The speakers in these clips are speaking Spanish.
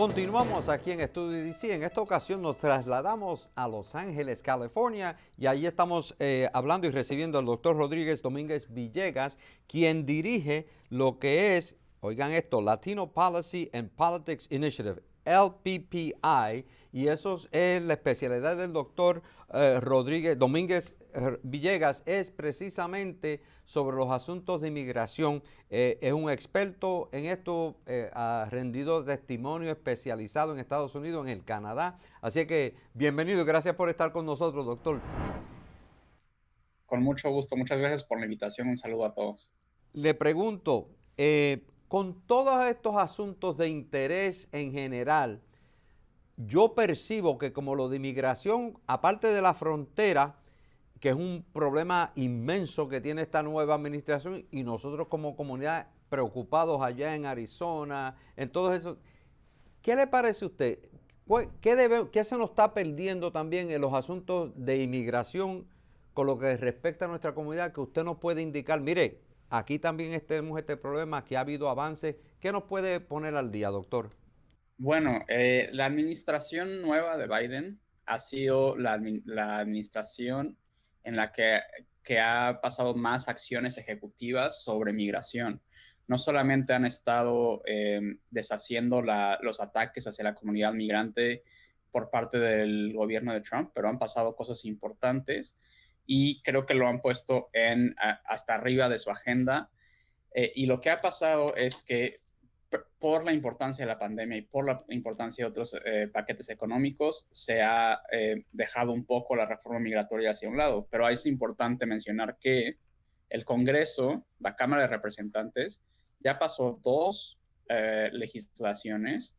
Continuamos aquí en Estudio DC. En esta ocasión nos trasladamos a Los Ángeles, California, y allí estamos hablando y recibiendo al doctor Rodríguez Domínguez Villegas, quien dirige lo que es, oigan esto, Latino Policy and Politics Initiative, LPPI, y eso es la especialidad del doctor Rodríguez Domínguez Villegas, es precisamente sobre los asuntos de inmigración. Es un experto en esto, ha rendido testimonio especializado en Estados Unidos, en el Canadá. Así que bienvenido y gracias por estar con nosotros, doctor. Con mucho gusto, muchas gracias por la invitación, un saludo a todos. Le pregunto, con todos estos asuntos de interés en general, yo percibo que como lo de inmigración, aparte de la frontera, que es un problema inmenso que tiene esta nueva administración y nosotros como comunidad preocupados allá en Arizona, en todo eso, ¿qué le parece a usted? ¿Qué se nos está perdiendo también en los asuntos de inmigración con lo que respecta a nuestra comunidad que usted nos puede indicar? Mire, aquí también tenemos este problema, que ha habido avances. ¿Qué nos puede poner al día, doctor? Bueno, la administración nueva de Biden ha sido la administración en la que ha pasado más acciones ejecutivas sobre migración. No solamente han estado deshaciendo los ataques hacia la comunidad migrante por parte del gobierno de Trump, pero han pasado cosas importantes y creo que lo han puesto hasta arriba de su agenda. Y lo que ha pasado es que por la importancia de la pandemia y por la importancia de otros paquetes económicos, se ha dejado un poco la reforma migratoria hacia un lado. Pero es importante mencionar que el Congreso, la Cámara de Representantes, ya pasó dos legislaciones.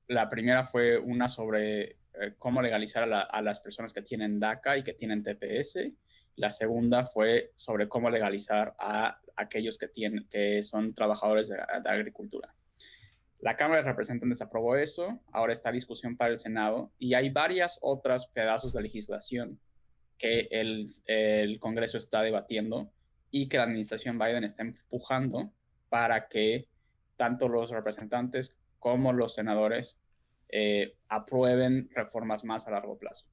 La primera fue una sobre cómo legalizar a las personas que tienen DACA y que tienen TPS. La segunda fue sobre cómo legalizar a aquellos que son trabajadores de agricultura. La Cámara de Representantes aprobó eso, ahora está a discusión para el Senado y hay varias otras pedazos de legislación que el Congreso está debatiendo y que la administración Biden está empujando para que tanto los representantes como los senadores aprueben reformas más a largo plazo.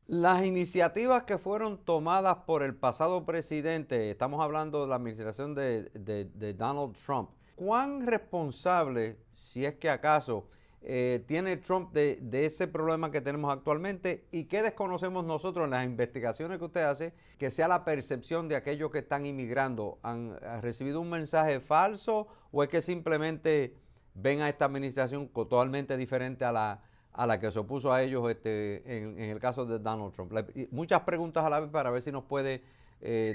Las iniciativas que fueron tomadas por el pasado presidente, estamos hablando de la administración de Donald Trump, ¿cuán responsable, si es que acaso, tiene Trump de ese problema que tenemos actualmente y qué desconocemos nosotros en las investigaciones que usted hace, que sea la percepción de aquellos que están inmigrando? ¿Han recibido un mensaje falso o es que simplemente ven a esta administración totalmente diferente a la que se opuso a ellos en el caso de Donald Trump? Muchas preguntas a la vez para ver si nos puede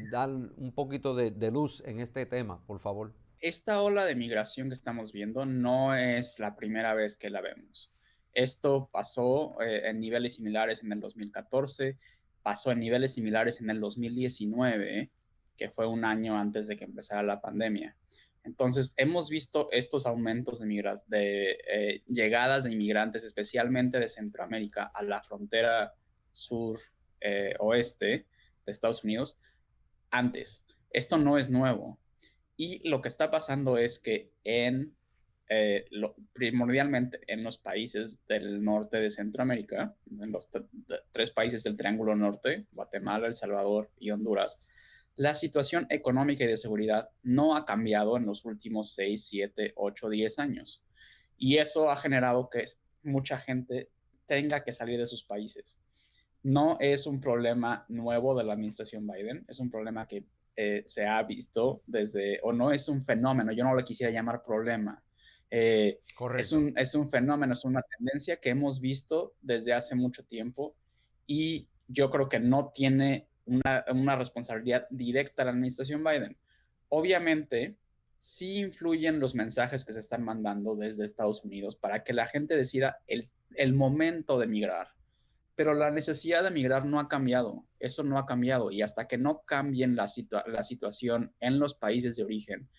dar un poquito de luz en este tema, por favor. Esta ola de migración que estamos viendo no es la primera vez que la vemos. Esto pasó en niveles similares en el 2014, pasó en niveles similares en el 2019, que fue un año antes de que empezara la pandemia. Entonces, hemos visto estos aumentos de llegadas de inmigrantes, especialmente de Centroamérica, a la frontera sur-oeste de Estados Unidos antes. Esto no es nuevo. Y lo que está pasando es que primordialmente en los países del norte de Centroamérica, en los tres países del Triángulo Norte, Guatemala, El Salvador y Honduras, la situación económica y de seguridad no ha cambiado en los últimos 6, 7, 8, 10 años. Y eso ha generado que mucha gente tenga que salir de sus países. No es un problema nuevo de la administración Biden, es un problema que se ha visto o no es un fenómeno, yo no lo quisiera llamar problema. Correcto. Es un fenómeno, es una tendencia que hemos visto desde hace mucho tiempo y yo creo que no tiene una responsabilidad directa a la administración Biden. Obviamente, sí influyen los mensajes que se están mandando desde Estados Unidos para que la gente decida el momento de migrar, pero la necesidad de migrar no ha cambiado, eso no ha cambiado y hasta que no cambien la situación en los países de origen,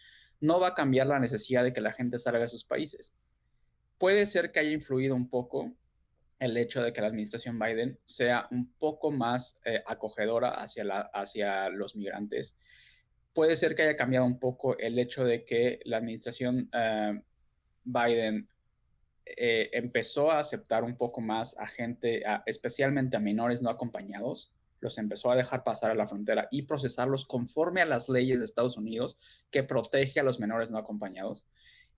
no va a cambiar la necesidad de que la gente salga de sus países. Puede ser que haya influido un poco el hecho de que la administración Biden sea un poco más acogedora hacia los migrantes. Puede ser que haya cambiado un poco el hecho de que la administración Biden empezó a aceptar un poco más a gente, especialmente a menores no acompañados, los empezó a dejar pasar a la frontera y procesarlos conforme a las leyes de Estados Unidos que protege a los menores no acompañados.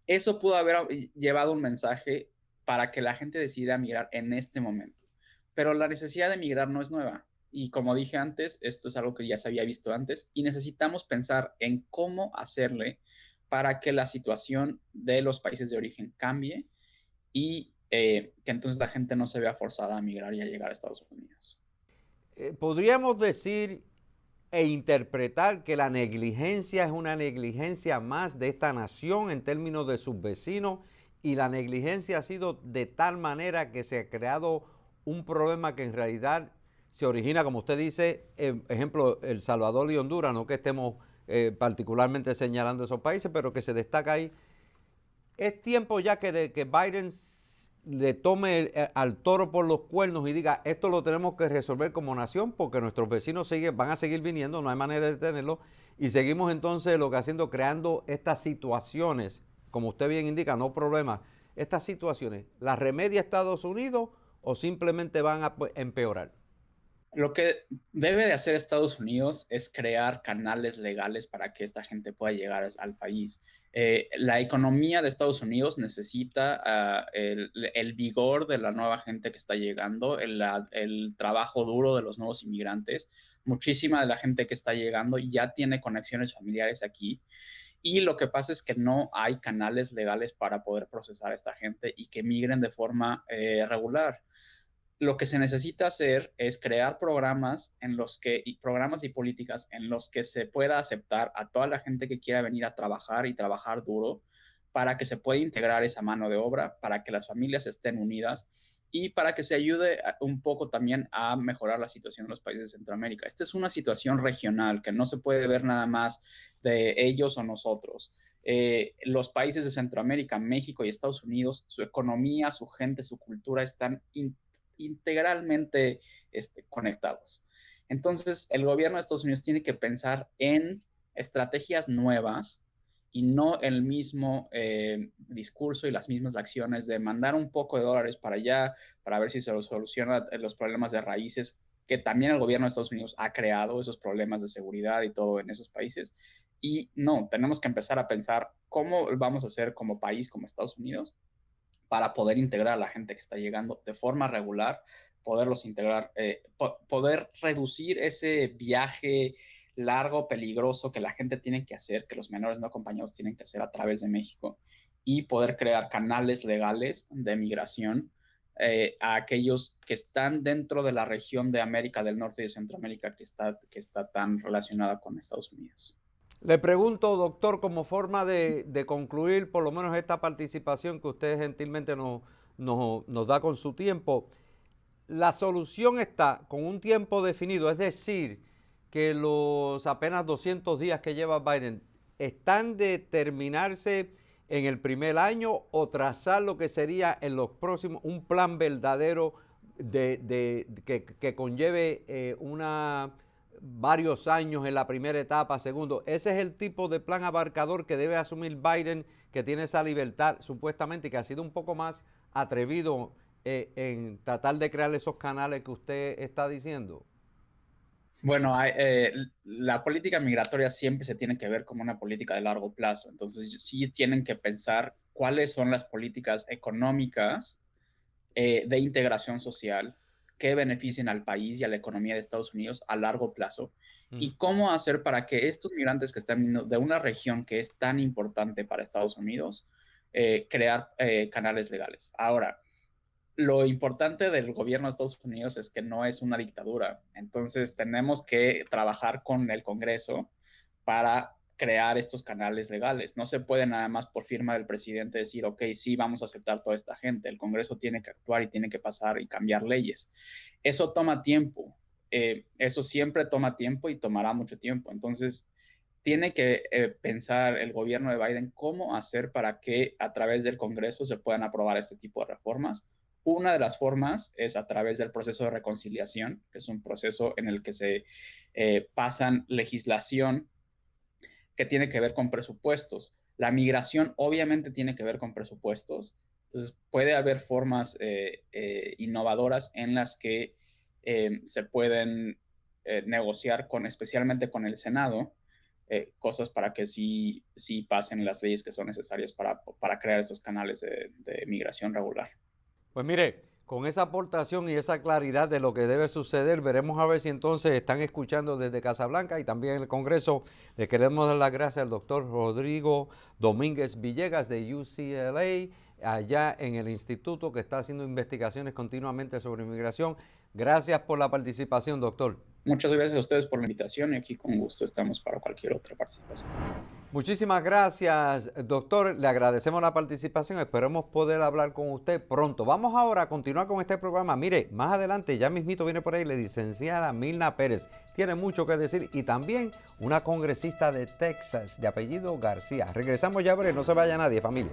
Eso pudo haber llevado un mensaje para que la gente decida migrar en este momento. Pero la necesidad de migrar no es nueva. Y como dije antes, esto es algo que ya se había visto antes y necesitamos pensar en cómo hacerle para que la situación de los países de origen cambie y que entonces la gente no se vea forzada a migrar y a llegar a Estados Unidos. Podríamos decir e interpretar que la negligencia es una negligencia más de esta nación en términos de sus vecinos y la negligencia ha sido de tal manera que se ha creado un problema que en realidad se origina, como usted dice, ejemplo, El Salvador y Honduras, no que estemos particularmente señalando esos países, pero que se destaca ahí. Es tiempo ya que Biden le tome al toro por los cuernos y diga, esto lo tenemos que resolver como nación porque nuestros vecinos van a seguir viniendo, no hay manera de detenerlo, y seguimos entonces lo que haciendo, creando estas situaciones, como usted bien indica, no problemas, estas situaciones, ¿las remedia Estados Unidos o simplemente van a empeorar? Lo que debe de hacer Estados Unidos es crear canales legales para que esta gente pueda llegar al país. La economía de Estados Unidos necesita el vigor de la nueva gente que está llegando, el trabajo duro de los nuevos inmigrantes. Muchísima de la gente que está llegando ya tiene conexiones familiares aquí. Y lo que pasa es que no hay canales legales para poder procesar a esta gente y que migren de forma regular. Lo que se necesita hacer es crear programas programas y políticas en los que se pueda aceptar a toda la gente que quiera venir a trabajar y trabajar duro para que se pueda integrar esa mano de obra, para que las familias estén unidas y para que se ayude un poco también a mejorar la situación en los países de Centroamérica. Esta es una situación regional que no se puede ver nada más de ellos o nosotros. Los países de Centroamérica, México y Estados Unidos, su economía, su gente, su cultura están integralmente conectados. Entonces, el gobierno de Estados Unidos tiene que pensar en estrategias nuevas y no el mismo discurso y las mismas acciones de mandar un poco de dólares para allá para ver si se soluciona los problemas de raíces que también el gobierno de Estados Unidos ha creado, esos problemas de seguridad y todo en esos países. Y no, tenemos que empezar a pensar cómo vamos a hacer como país, como Estados Unidos, para poder integrar a la gente que está llegando de forma regular, poderlos integrar, poder reducir ese viaje largo, peligroso que la gente tiene que hacer, que los menores no acompañados tienen que hacer a través de México y poder crear canales legales de migración a aquellos que están dentro de la región de América del Norte y de Centroamérica que está tan relacionada con Estados Unidos. Le pregunto, doctor, como forma de concluir por lo menos esta participación que usted gentilmente nos da con su tiempo, la solución está con un tiempo definido, es decir, que los apenas 200 días que lleva Biden están de terminarse en el primer año o trazar lo que sería en los próximos, un plan verdadero que conlleve varios años en la primera etapa, segundo. Ese es el tipo de plan abarcador que debe asumir Biden, que tiene esa libertad supuestamente y que ha sido un poco más atrevido en tratar de crear esos canales que usted está diciendo. Bueno, la política migratoria siempre se tiene que ver como una política de largo plazo. Entonces, sí tienen que pensar cuáles son las políticas económicas de integración social que beneficien al país y a la economía de Estados Unidos a largo plazo y cómo hacer para que estos migrantes que están viniendo de una región que es tan importante para Estados Unidos, crear canales legales. Ahora, lo importante del gobierno de Estados Unidos es que no es una dictadura. Entonces tenemos que trabajar con el Congreso para crear estos canales legales. No se puede nada más por firma del presidente decir, ok, sí, vamos a aceptar toda esta gente. El Congreso tiene que actuar y tiene que pasar y cambiar leyes. Eso toma tiempo. Eso siempre toma tiempo y tomará mucho tiempo. Entonces, tiene que pensar el gobierno de Biden cómo hacer para que a través del Congreso se puedan aprobar este tipo de reformas. Una de las formas es a través del proceso de reconciliación, que es un proceso en el que se pasan legislación que tiene que ver con presupuestos. La migración obviamente tiene que ver con presupuestos, Entonces, puede haber formas innovadoras en las que se pueden negociar especialmente con el Senado, cosas para que sí pasen las leyes que son necesarias para crear esos canales de migración regular. Pues mire, con esa aportación y esa claridad de lo que debe suceder, veremos a ver si entonces están escuchando desde Casablanca y también en el Congreso. Le queremos dar las gracias al doctor Rodrigo Domínguez Villegas de UCLA, allá en el instituto que está haciendo investigaciones continuamente sobre inmigración. Gracias por la participación, doctor. Muchas gracias a ustedes por la invitación y aquí con gusto estamos para cualquier otra participación. Muchísimas gracias, doctor. Le agradecemos la participación. Esperemos poder hablar con usted pronto. Vamos ahora a continuar con este programa. Mire, más adelante, ya mismito viene por ahí la licenciada Milna Pérez. Tiene mucho que decir y también una congresista de Texas de apellido García. Regresamos ya, no se vaya nadie, familia.